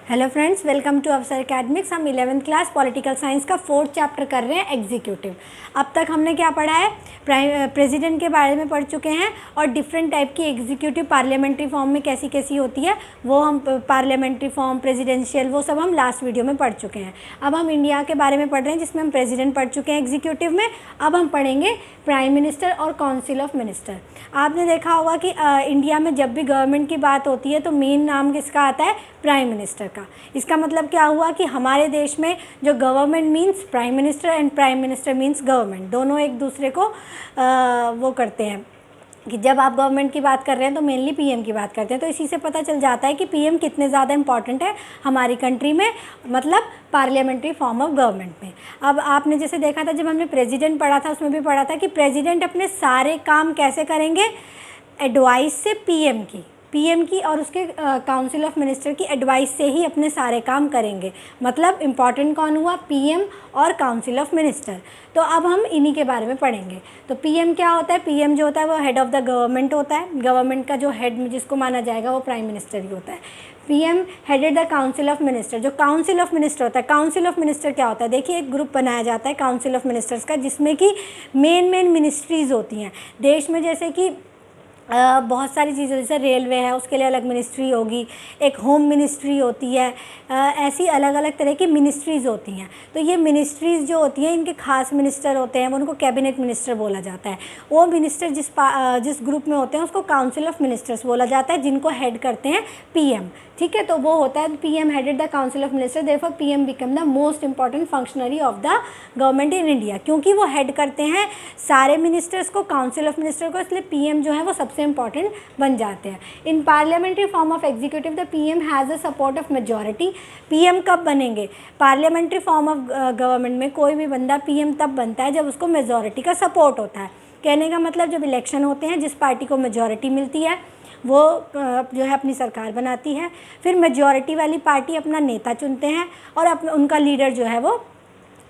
Hello friends, welcome to अवसर academics. हम 11th class political science का 4th चैप्टर कर रहे हैं, एग्जीक्यूटिव। अब तक हमने क्या पढ़ा है? प्रेसिडेंट के बारे में पढ़ चुके हैं और डिफरेंट टाइप की एग्जीक्यूटिव पार्लियामेंट्री फॉर्म में कैसी कैसी होती है वो हम पार्लियामेंट्री फॉर्म, प्रेसिडेंशियल, वो सब हम लास्ट वीडियो में पढ़ चुके हैं। अब हम इंडिया के बारे में पढ़ रहे हैं जिसमें हम प्रेसिडेंट पढ़ चुके हैं एग्जीक्यूटिव में। अब हम पढ़ेंगे प्राइम मिनिस्टर और काउंसिल ऑफ मिनिस्टर। आपने देखा होगा कि इंडिया में जब भी गवर्नमेंट की बात होती है तो मेन नाम किसका आता है? प्राइम मिनिस्टर का। इसका मतलब क्या हुआ कि हमारे देश में जो government means prime minister and prime minister means government, दोनों एक दूसरे को वो करते हैं कि जब आप गवर्नमेंट की बात कर रहे हैं तो मेनली पीएम की बात करते हैं। तो इसी से पता चल जाता है कि पीएम कितने ज़्यादा इंपॉर्टेंट है हमारी कंट्री में, मतलब पार्लियामेंट्री फॉर्म ऑफ गवर्नमेंट में। अब आपने जैसे देखा था, जब हमने प्रेसिडेंट पढ़ा था उसमें भी पढ़ा था कि प्रेसिडेंट अपने सारे काम कैसे करेंगे? एडवाइस से पीएम की और उसके काउंसिल ऑफ मिनिस्टर की एडवाइस से ही अपने सारे काम करेंगे। मतलब इम्पॉर्टेंट कौन हुआ? पीएम और काउंसिल ऑफ मिनिस्टर। तो अब हम इन्हीं के बारे में पढ़ेंगे। तो पीएम क्या होता है? पीएम जो होता है वो हेड ऑफ द गवर्नमेंट होता है। गवर्नमेंट का जो हेड जिसको माना जाएगा वो प्राइम मिनिस्टर ही होता है। PM headed the council of minister. जो काउंसिल ऑफ मिनिस्टर होता है, काउंसिल ऑफ मिनिस्टर क्या होता है? देखिए, एक ग्रुप बनाया जाता है काउंसिल ऑफ मिनिस्टर्स का जिसमें कि मेन मिनिस्ट्रीज़ होती हैं देश में। जैसे कि बहुत सारी चीज़ें, जैसे रेलवे है उसके लिए अलग मिनिस्ट्री होगी, एक होम मिनिस्ट्री होती है, ऐसी अलग अलग तरह की मिनिस्ट्रीज़ होती हैं। तो ये मिनिस्ट्रीज़ जो होती हैं इनके खास मिनिस्टर होते हैं, उनको कैबिनेट मिनिस्टर बोला जाता है। वो मिनिस्टर जिस ग्रुप में होते हैं उसको काउंसिल ऑफ मिनिस्टर्स बोला जाता है, जिनको हेड करते हैं पीएम। ठीक है, तो वो होता है PM headed the council of minister, therefore PM become the most important functionary of the government in India, क्योंकि वो हेड करते हैं सारे मिनिस्टर्स को, काउंसिल ऑफ मिनिस्टर को, इसलिए पीएम जो है वो सबसे इंपॉर्टेंट बन जाते हैं। इन parliamentary form of executive the PM has the support of majority. PM कब बनेंगे? पार्लियामेंट्री फॉर्म ऑफ गवर्नमेंट में कोई भी बंदा पीएम तब बनता है जब उसको मेजॉरिटी का सपोर्ट होता है। कहने का मतलब, जब इलेक्शन होते हैं जिस पार्टी को मेजॉरिटी मिलती है वो जो है अपनी सरकार बनाती है। फिर मेजॉरिटी वाली पार्टी अपना नेता चुनते हैं और उनका लीडर जो है वो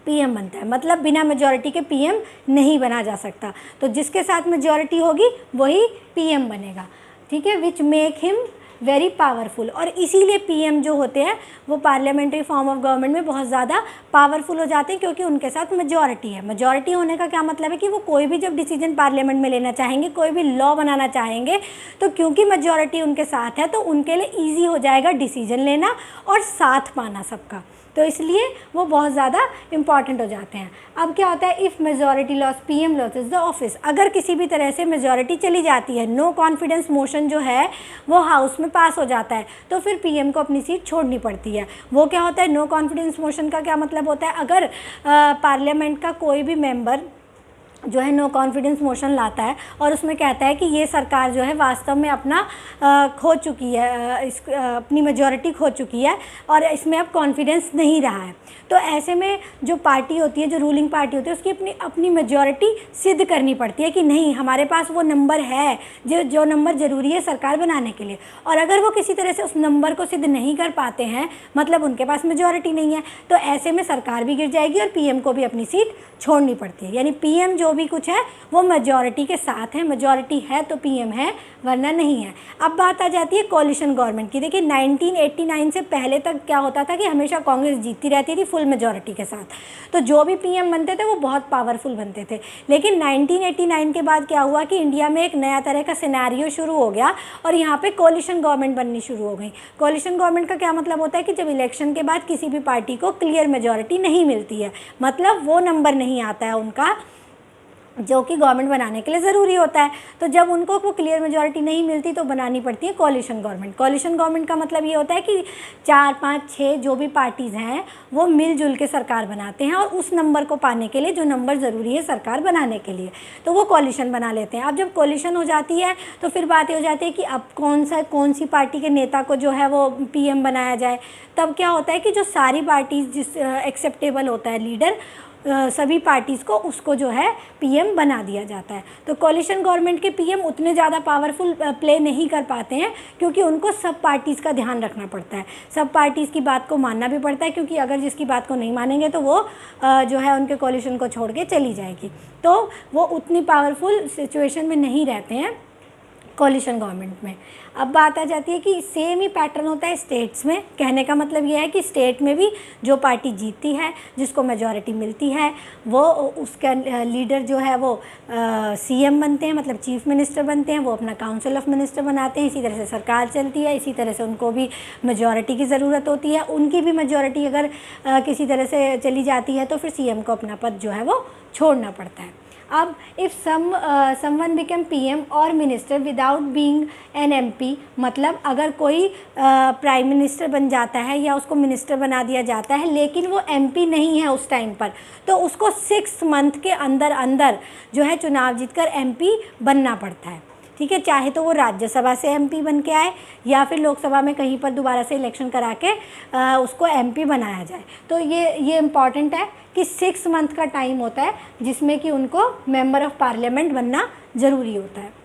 पीएम बनता है। मतलब बिना मेजॉरिटी के पीएम नहीं बना जा सकता। तो जिसके साथ मेजॉरिटी होगी वही पीएम बनेगा। ठीक है, which make him very powerful. और इसीलिए पीएम जो होते हैं वो पार्लियामेंट्री फॉर्म ऑफ गवर्नमेंट में बहुत ज़्यादा पावरफुल हो जाते हैं, क्योंकि उनके साथ मेजॉरिटी है। मेजॉरिटी होने का क्या मतलब है कि वो कोई भी जब डिसीजन पार्लियामेंट में लेना चाहेंगे, कोई भी लॉ बनाना चाहेंगे, तो क्योंकि मेजॉरिटी उनके साथ है तो उनके लिए ईजी हो जाएगा डिसीजन लेना और साथ पाना सबका। तो इसलिए वो बहुत ज़्यादा इम्पॉर्टेंट हो जाते हैं। अब क्या होता है? If majority loss PM losses the office. अगर किसी भी तरह से मेजॉरिटी चली जाती है, नो कॉन्फिडेंस मोशन जो है वो हाउस में पास हो जाता है, तो फिर पीएम को अपनी सीट छोड़नी पड़ती है। वो क्या होता है? नो कॉन्फिडेंस मोशन का क्या मतलब होता है? अगर पार्लियामेंट का कोई भी मेंबर जो है नो कॉन्फिडेंस मोशन लाता है और उसमें कहता है कि ये सरकार जो है वास्तव में अपना खो चुकी है, अपनी मेजॉरिटी खो चुकी है और इसमें अब कॉन्फिडेंस नहीं रहा है, तो ऐसे में जो पार्टी होती है, जो रूलिंग पार्टी होती है, उसकी अपनी मेजॉरिटी सिद्ध करनी पड़ती है कि नहीं, हमारे पास वो नंबर है जो नंबर ज़रूरी है सरकार बनाने के लिए। और अगर वो किसी तरह से उस नंबर को सिद्ध नहीं कर पाते हैं, मतलब उनके पास मेजॉरिटी नहीं है, तो ऐसे में सरकार भी गिर जाएगी और पीएम को भी अपनी सीट छोड़नी पड़ती है। यानी पीएम जो भी कुछ है वो मेजॉरिटी के साथ है, मेजॉरिटी है तो पीएम है, वरना नहीं है। अब बात आ जाती है कोalition गवर्नमेंट की। देखिए, 1989 से पहले तक क्या होता था कि हमेशा कांग्रेस जीतती रहती थी फुल मेजॉरिटी के साथ, तो जो भी पीएम बनते थे वो बहुत पावरफुल बनते थे। लेकिन 1989 के बाद क्या हुआ कि इंडिया में एक नया तरह का सिनेरियो शुरू हो गया और यहाँ पे कोalition गवर्नमेंट बननी शुरू हो गई। कोalition गवर्नमेंट का क्या मतलब होता है कि जब इलेक्शन के बाद किसी भी पार्टी को क्लियर मेजॉरिटी नहीं मिलती है, मतलब वो नंबर नहीं आता है उनका जो कि गवर्नमेंट बनाने के लिए ज़रूरी होता है, तो जब उनको वो क्लियर मेजॉरिटी नहीं मिलती तो बनानी पड़ती है कोalition गवर्नमेंट। कोalition गवर्नमेंट का मतलब ये होता है कि 4, 5, 6 जो भी पार्टीज़ हैं वो मिलजुल के सरकार बनाते हैं और उस नंबर को पाने के लिए जो नंबर ज़रूरी है सरकार बनाने के लिए, तो वो कोalition बना लेते हैं। अब जब कोalition हो जाती है तो फिर बात ये हो जाती है कि अब कौन सी पार्टी के नेता को जो है वो पीएम बनाया जाए। तब क्या होता है कि जो सारी पार्टीज़ जिस एक्सेप्टेबल होता है लीडर, सभी पार्टीज़ को उसको जो है पीएम बना दिया जाता है। तो कोलिशन गवर्नमेंट के पीएम उतने ज़्यादा पावरफुल प्ले नहीं कर पाते हैं, क्योंकि उनको सब पार्टीज़ का ध्यान रखना पड़ता है, सब पार्टीज़ की बात को मानना भी पड़ता है, क्योंकि अगर जिसकी बात को नहीं मानेंगे तो वो जो है उनके कोलिशन को छोड़ के चली जाएगी। तो वो उतनी पावरफुल सिचुएशन में नहीं रहते हैं कोलिशन गवर्नमेंट में। अब बात आ जाती है कि सेम ही पैटर्न होता है स्टेट्स में। कहने का मतलब ये है कि स्टेट में भी जो पार्टी जीतती है, जिसको मेजॉरिटी मिलती है, वो उसका लीडर जो है वो सीएम बनते हैं, मतलब चीफ मिनिस्टर बनते हैं, वो अपना काउंसिल ऑफ मिनिस्टर बनाते हैं। इसी तरह से सरकार चलती है, इसी तरह से उनको भी मेजॉरिटी की ज़रूरत होती है। उनकी भी मेजॉरिटी अगर किसी तरह से चली जाती है तो फिर सीएम को अपना पद जो है वो छोड़ना पड़ता है। अब इफ़ समवन बिकम पीएम और minister without being an MP, मतलब अगर कोई प्राइम मिनिस्टर बन जाता है या उसको मिनिस्टर बना दिया जाता है लेकिन वो एमपी नहीं है उस टाइम पर, तो उसको 6 मंथ के अंदर अंदर जो है चुनाव जीतकर एमपी बनना पड़ता है। ठीक है, चाहे तो वो राज्यसभा से एमपी बन के आए या फिर लोकसभा में कहीं पर दोबारा से इलेक्शन करा के उसको एमपी बनाया जाए। तो ये इम्पॉर्टेंट है कि 6 मंथ का टाइम होता है जिसमें कि उनको मेंबर ऑफ पार्लियामेंट बनना ज़रूरी होता है।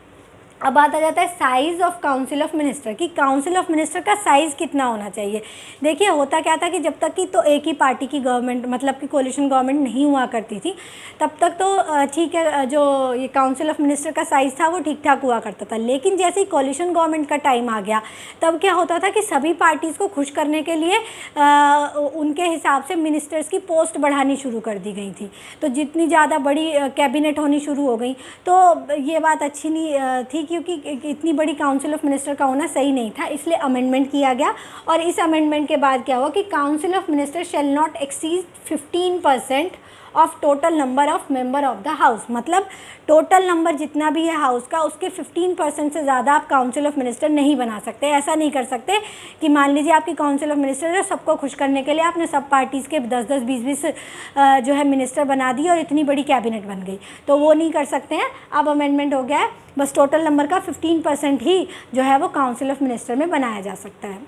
अब बात आ जाता है size of council of minister, कि काउंसिल ऑफ मिनिस्टर का साइज़ कितना होना चाहिए। देखिए होता क्या था कि जब तक कि तो एक ही पार्टी की गवर्नमेंट, मतलब कि कोलिशन गवर्नमेंट नहीं हुआ करती थी, तब तक तो ठीक है, जो ये काउंसिल ऑफ मिनिस्टर का साइज़ था वो ठीक ठाक हुआ करता था। लेकिन जैसे ही कोलिशन गवर्नमेंट का टाइम आ गया, तब क्या होता था कि सभी पार्टीज़ को खुश करने के लिए उनके हिसाब से मिनिस्टर्स की पोस्ट बढ़ानी शुरू कर दी गई थी। तो जितनी ज़्यादा बड़ी कैबिनेट होनी शुरू हो गई, तो ये बात अच्छी नहीं थी, क्योंकि इतनी बड़ी काउंसिल ऑफ मिनिस्टर का होना सही नहीं था। इसलिए अमेंडमेंट किया गया, और इस अमेंडमेंट के बाद क्या हुआ कि council of minister shall not exceed 15% of total number of member of the house, मतलब टोटल नंबर जितना भी है हाउस का, उसके 15% से ज़्यादा आप काउंसिल ऑफ मिनिस्टर नहीं बना सकते। ऐसा नहीं कर सकते कि मान लीजिए आपकी काउंसिल ऑफ मिनिस्टर है, सबको खुश करने के लिए आपने सब पार्टीज़ के 10-10, 20-20 जो है मिनिस्टर बना दिए और इतनी बड़ी कैबिनेट बन गई, तो वो नहीं कर सकते हैं। अब अमेंडमेंट हो गया है, बस टोटल नंबर का 15% ही जो है वो काउंसिल ऑफ मिनिस्टर में बनाया जा सकता है।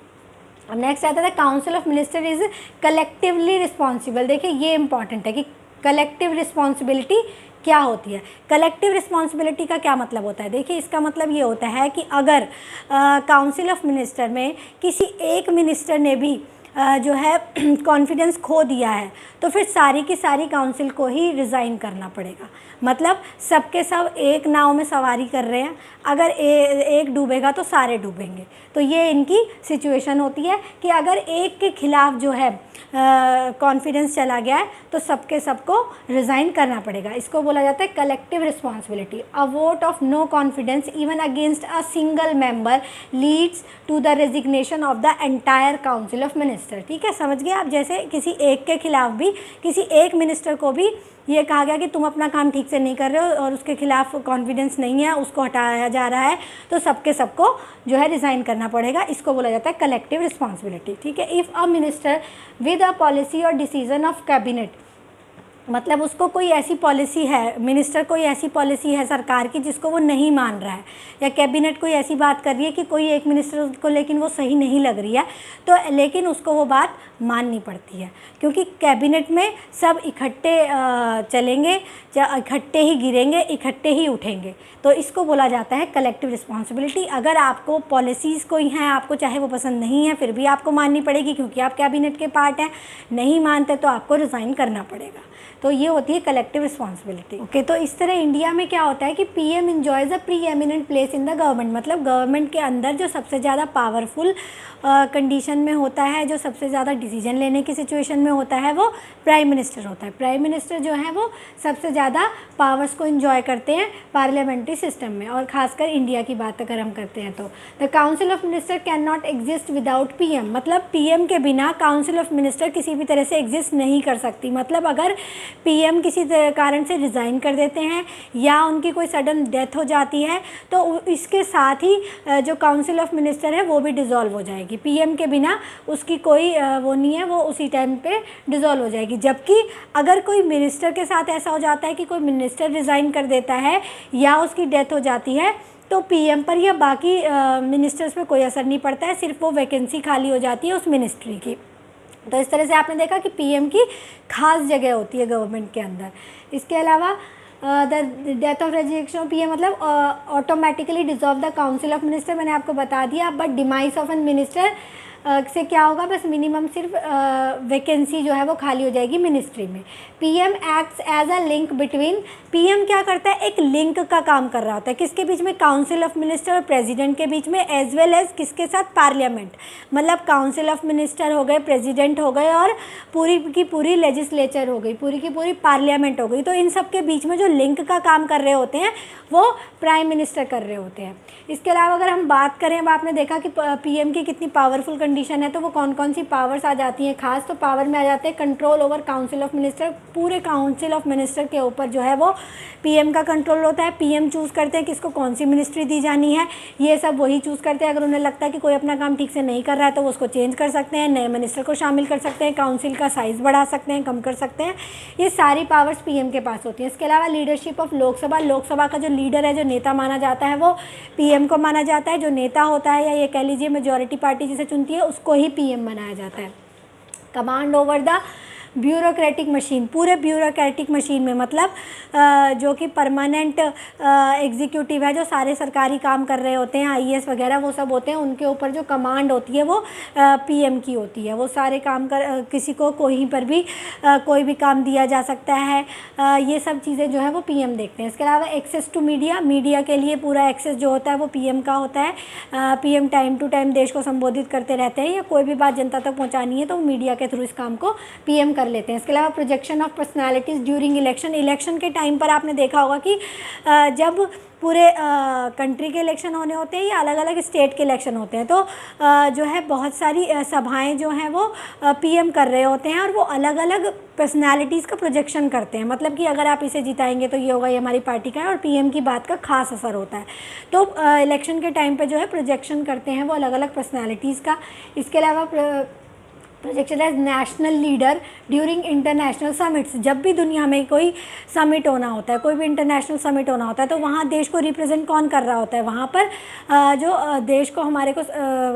अब नेक्स्ट आता है council of minister is collectively responsible. देखिए ये इंपॉर्टेंट है कि कलेक्टिव रिस्पॉन्सिबिलिटी क्या होती है। कलेक्टिव रिस्पॉन्सिबिलिटी का क्या मतलब होता है। देखिए इसका मतलब ये होता है कि अगर काउंसिल ऑफ मिनिस्टर में किसी एक मिनिस्टर ने भी जो है कॉन्फिडेंस खो दिया है, तो फिर सारी की सारी काउंसिल को ही रिज़ाइन करना पड़ेगा। मतलब सबके सब एक नाव में सवारी कर रहे हैं, अगर एक डूबेगा तो सारे डूबेंगे। तो ये इनकी सिचुएशन होती है कि अगर एक के खिलाफ जो है कॉन्फिडेंस चला गया है तो सबके सबको रिज़ाइन करना पड़ेगा। इसको बोला जाता है collective responsibility. A vote of no confidence even against a single member leads to the resignation of the entire council of minister. ठीक है, समझ गए आप। जैसे किसी एक के खिलाफ भी, किसी एक मिनिस्टर को भी ये कहा गया कि तुम अपना काम ठीक से नहीं कर रहे हो और उसके खिलाफ कॉन्फिडेंस नहीं है, उसको हटाया जा रहा है, तो सबके सबको जो है रिज़ाइन करना पड़ेगा। इसको बोला जाता है कलेक्टिव रिस्पॉन्सिबिलिटी। ठीक है, if a minister with a policy और डिसीजन ऑफ कैबिनेट, मतलब उसको कोई ऐसी पॉलिसी है, मिनिस्टर कोई ऐसी पॉलिसी है सरकार की जिसको वो नहीं मान रहा है, या कैबिनेट कोई ऐसी बात कर रही है कि कोई एक मिनिस्टर को लेकिन वो सही नहीं लग रही है, तो लेकिन उसको वो बात माननी पड़ती है, क्योंकि कैबिनेट में सब इकट्ठे चलेंगे, इकट्ठे ही गिरेंगे, इकट्ठे ही उठेंगे। तो इसको बोला जाता है कलेक्टिव रिस्पॉन्सिबिलिटी। अगर आपको पॉलिसीज़ कोई हैं, आपको चाहे वो पसंद नहीं है, फिर भी आपको माननी पड़ेगी क्योंकि आप कैबिनेट के पार्ट हैं। नहीं मानते तो आपको रिज़ाइन करना पड़ेगा। तो ये होती है कलेक्टिव रिस्पॉन्सिबिलिटी। ओके, तो इस तरह इंडिया में क्या होता है कि PM enjoys a preeminent place in the government, मतलब गवर्नमेंट के अंदर जो सबसे ज़्यादा पावरफुल कंडीशन में होता है, जो सबसे ज़्यादा डिसीजन लेने की सिचुएशन में होता है, वो प्राइम मिनिस्टर होता है। प्राइम मिनिस्टर जो है वो सबसे ज़्यादा पावर्स को एंजॉय करते हैं पार्लियामेंट्री सिस्टम में, और ख़ासकर इंडिया की बात अगर हम करते हैं तो the council of minister can not exist without PM, मतलब पीएम के बिना काउंसिल ऑफ मिनिस्टर किसी भी तरह से एग्जिस्ट नहीं कर सकती। मतलब अगर पीएम किसी कारण से रिज़ाइन कर देते हैं या उनकी कोई सडन डेथ हो जाती है, तो इसके साथ ही जो काउंसिल ऑफ मिनिस्टर है वो भी डिज़ोल्व हो जाएगी। पीएम के बिना उसकी कोई वो नहीं है, वो उसी टाइम पे डिज़ोल्व हो जाएगी। जबकि अगर कोई मिनिस्टर के साथ ऐसा हो जाता है कि कोई मिनिस्टर रिज़ाइन कर देता है या उसकी डेथ हो जाती है, तो पीएम पर या बाकी मिनिस्टर्स पे कोई असर नहीं पड़ता है, सिर्फ वो वैकेंसी खाली हो जाती है उस मिनिस्ट्री की। तो इस तरह से आपने देखा कि पीएम की खास जगह होती है गवर्नमेंट के अंदर। इसके अलावा the death of resignation of PM मतलब automatically dissolve the council of minister, मैंने आपको बता दिया। But demise of an minister से क्या होगा, बस मिनिमम सिर्फ वैकेंसी जो है वो खाली हो जाएगी मिनिस्ट्री में। PM acts as a link between, PM क्या करता है, एक लिंक का काम कर रहा होता है किसके बीच में, काउंसिल ऑफ मिनिस्टर और प्रेसिडेंट के बीच में, एज वेल एज किसके साथ, पार्लियामेंट। मतलब काउंसिल ऑफ मिनिस्टर हो गए, प्रेसिडेंट हो गए और पूरी की पूरी लेजिस्लेचर हो गई, पूरी की पूरी पार्लियामेंट हो गई। तो इन सब के बीच में जो लिंक का काम कर रहे होते हैं वो प्राइम मिनिस्टर कर रहे होते हैं। इसके अलावा अगर हम बात करें, अब आपने देखा कि पीएम की कितनी पावरफुल कंडीशन है, तो वो कौन कौन सी पावर्स आ जाती हैं खास, तो पावर में आ जाते हैं control over council of minister, पूरे काउंसिल ऑफ मिनिस्टर के ऊपर जो है वो पीएम का कंट्रोल होता है। पीएम चूज़ करते हैं किसको कौन सी मिनिस्ट्री दी जानी है, ये सब वही चूज़ करते हैं। अगर उन्हें लगता है कि कोई अपना काम ठीक से नहीं कर रहा है तो वो उसको चेंज कर सकते हैं, नए मिनिस्टर को शामिल कर सकते हैं, काउंसिल का साइज़ बढ़ा सकते हैं, कम कर सकते हैं, ये सारी पावर्स पीएम के पास होती हैं। इसके अलावा लीडरशिप ऑफ लोकसभा, लोकसभा का जो लीडर है, जो नेता माना जाता है, वो पीएम को माना जाता है। जो नेता होता है या ये कह लीजिए मेजॉरिटी पार्टी जिसे चुनती है उसको ही पीएम बनाया जाता है। Command over the bureaucratic machine, पूरे ब्यूरोक्रेटिक मशीन में मतलब जो कि परमानेंट एग्जीक्यूटिव है, जो सारे सरकारी काम कर रहे होते हैं, आईएएस वगैरह वो सब होते हैं, उनके ऊपर जो कमांड होती है वो पीएम की होती है। वो सारे काम कर, किसी को कहीं पर भी कोई भी काम दिया जा सकता है, ये सब चीज़ें जो है वो पीएम देखते हैं। इसके अलावा एक्सेस टू मीडिया, मीडिया के लिए पूरा एक्सेस जो होता है वो पीएम का होता है। पीएम टाइम टू टाइम देश को संबोधित करते रहते हैं, या कोई भी बात जनता तक पहुँचानी है तो मीडिया के थ्रू इस काम को पीएम कर लेते हैं। इसके अलावा projection of personalities during election, election के टाइम पर आपने देखा होगा कि जब पूरे कंट्री के इलेक्शन होने होते हैं या अलग अलग स्टेट के इलेक्शन होते हैं, तो जो है बहुत सारी सभाएं जो हैं वो पीएम कर रहे होते हैं और वो अलग अलग पर्सनालिटीज़ का प्रोजेक्शन करते हैं। मतलब कि अगर आप इसे जिताएंगे तो ये होगा, ये हमारी पार्टी का है, और पीएम की बात का खास असर होता है। तो इलेक्शन के टाइम पे जो है प्रोजेक्शन करते हैं वो अलग अलग पर्सनालिटीज़ का। इसके अलावा projection as national leader during international summits, जब भी दुनिया में कोई समिट होना होता है, कोई भी इंटरनेशनल समिट होना होता है, तो वहाँ देश को रिप्रेजेंट कौन कर रहा होता है, वहाँ पर जो देश को हमारे को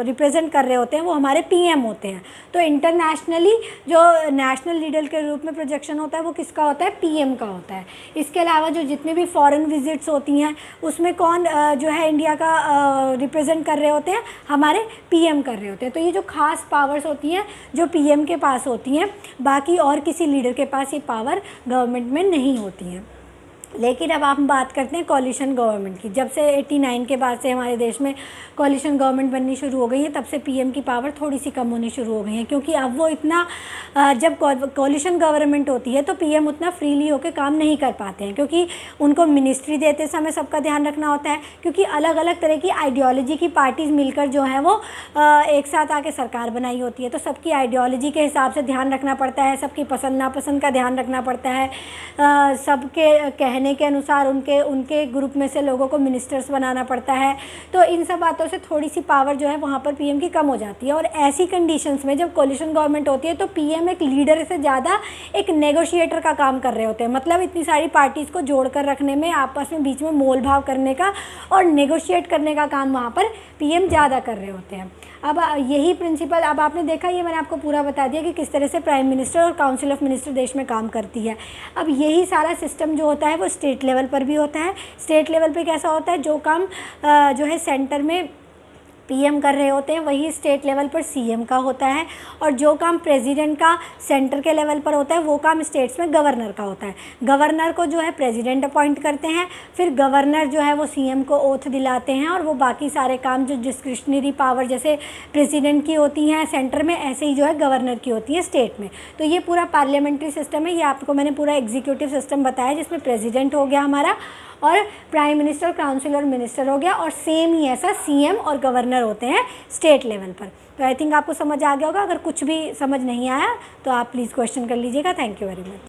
रिप्रेजेंट कर रहे होते हैं वो हमारे पीएम होते हैं। तो इंटरनेशनली जो नेशनल लीडर के रूप में प्रोजेक्शन होता है वो किसका होता है, पीएम का होता है। इसके अलावा जो जितनी भी फॉरेन विजिट्स होती हैं उसमें कौन जो है इंडिया का रिप्रेजेंट कर रहे होते हैं, हमारे पीएम कर रहे होते हैं। तो ये जो खास पावर्स होती हैं जो पीएम के पास होती हैं, बाकी और किसी लीडर के पास ये पावर गवर्नमेंट में नहीं होती हैं। लेकिन अब हम बात करते हैं कॉलिशन गवर्नमेंट की। जब से 89 के बाद से हमारे देश में कॉलिशन गवर्नमेंट बननी शुरू हो गई है, तब से पीएम की पावर थोड़ी सी कम होनी शुरू हो गई है, क्योंकि अब वो इतना जब कॉलिशन गवर्नमेंट होती है तो पीएम उतना फ्रीली होकर काम नहीं कर पाते हैं, क्योंकि उनको मिनिस्ट्री देते समय सबका ध्यान रखना होता है, क्योंकि अलग अलग तरह की आइडियोलॉजी की पार्टीज़ मिलकर जो है वो एक साथ आके सरकार बनाई होती है। तो सबकी आइडियोलॉजी के हिसाब से ध्यान रखना पड़ता है, सबकी पसंद नापसंद का ध्यान रखना पड़ता है, सबके कहने के अनुसार उनके ग्रुप में से लोगों को मिनिस्टर्स बनाना पड़ता है। तो इन सब बातों से थोड़ी सी पावर जो है वहाँ पर पीएम की कम हो जाती है। और ऐसी कंडीशंस में जब कोलिशन गवर्नमेंट होती है तो पीएम एक लीडर से ज़्यादा एक नेगोशिएटर का काम कर रहे होते हैं। मतलब इतनी सारी पार्टीज़ को जोड़कर रखने में, आपस में बीच में मोल भाव करने का और नेगोशिएट करने का काम वहाँ पर पीएम ज़्यादा कर रहे होते हैं। अब यही प्रिंसिपल, अब आपने देखा, ये मैंने आपको पूरा बता दिया कि किस तरह से प्राइम मिनिस्टर और काउंसिल ऑफ मिनिस्टर देश में काम करती है। अब यही सारा सिस्टम जो होता है वो स्टेट लेवल पर भी होता है। स्टेट लेवल पे कैसा होता है, जो काम जो है सेंटर में पीएम कर रहे होते हैं वही स्टेट लेवल पर सीएम का होता है, और जो काम प्रेसिडेंट का सेंटर के लेवल पर होता है वो काम स्टेट्स में गवर्नर का होता है। गवर्नर को जो है प्रेसिडेंट अपॉइंट करते हैं, फिर गवर्नर जो है वो सीएम को ओथ दिलाते हैं, और वो बाकी सारे काम जो डिस्क्रिशनरी पावर जैसे प्रेसिडेंट की होती हैं सेंटर में, ऐसे ही जो है गवर्नर की होती है स्टेट में। तो ये पूरा पार्लियामेंट्री सिस्टम है। ये आपको मैंने पूरा एग्जीक्यूटिव सिस्टम बताया, जिसमें प्रेसिडेंट हो गया हमारा, और प्राइम मिनिस्टर, काउंसिल और मिनिस्टर हो गया, और सेम ही ऐसा सीएम और गवर्नर होते हैं स्टेट लेवल पर। तो आई थिंक आपको समझ आ गया होगा। अगर कुछ भी समझ नहीं आया तो आप प्लीज़ क्वेश्चन कर लीजिएगा। Thank you very much.